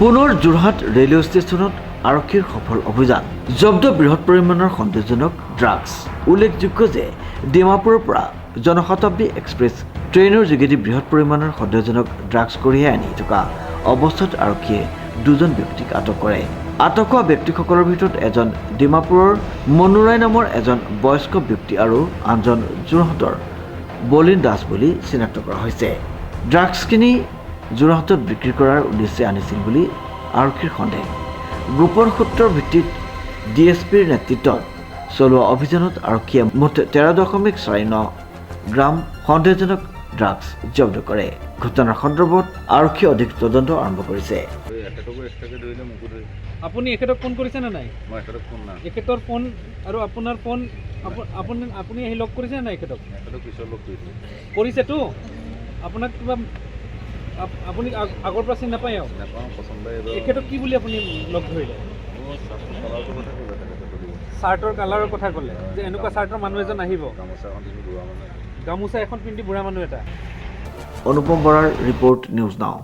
পুনৰ যোৰহাট ৰেলৱে ষ্টেচনত আৰক্ষীৰ সফল অভিযান জব্দ বৃহৎ পৰিমাণৰ সন্দেহজনক ড্ৰাগছ উল্লেখযোগ্য যে ডিমাপুৰৰ পৰা জনশতাব্দী এক্সপ্ৰেছ ট্ৰেইনৰ যোগেদি বৃহৎ পৰিমাণৰ সন্দেহজনক ড্ৰাগছ কঢ়িয়াই আনি থকা অৱস্থাত আৰক্ষীয়ে দুজন ব্যক্তিক আটক কৰে। আটক হোৱা ব্যক্তিসকলৰ ভিতৰত এজন ডিমাপুৰৰ মনুৰাই নামৰ এজন বয়স্ক ব্যক্তি আৰু আনজন যোৰহাটৰ বলিন দাস বুলি চিনাক্ত কৰা হৈছে। ড্ৰাগছখিনি যোৰহাটত বিক্ৰী কৰাৰ উদ্দেশ্যে আনিছিল বুলি আৰক্ষীৰ সন্দেহ। গোপন সূত্ৰৰ ভিত্তিত ডিএছপিৰ নেতৃত্বত চলোৱা অভিযানত আৰক্ষীয়ে মুঠ 13.49 গ্ৰাম সন্দেহজনক ড্ৰাগছ জব্দ কৰে। ঘটনাৰ সন্দৰ্ভত আৰক্ষীয়ে অধিক তদন্ত আৰম্ভ কৰিছে। আপুনি এখেতক ফোন কৰিছে নে নাই? মই এখেতক ফোন না এখেতৰ ফোন আৰু আপোনাৰ ফোন আপুনি আহি লগ কৰিছে নে নাই? এখেতক পিছত লগ কৰিছেতো আপোনাক কিবা আপুনি আগৰ পৰা চিনি নাপায়? নাপাওঁ পচন্দ এখেতক কি বুলি আপুনি লগ ধৰিলে? চাৰ্টৰ কালাৰৰ কথা ক'লে যে এনেকুৱা চাৰ্টৰ মানুহ এজন আহিব, গামোচা এখন পিন্ধি বুঢ়া মানুহ এটা। অনুপম বৰাৰ ৰিপৰ্ট, নিউজ নাও।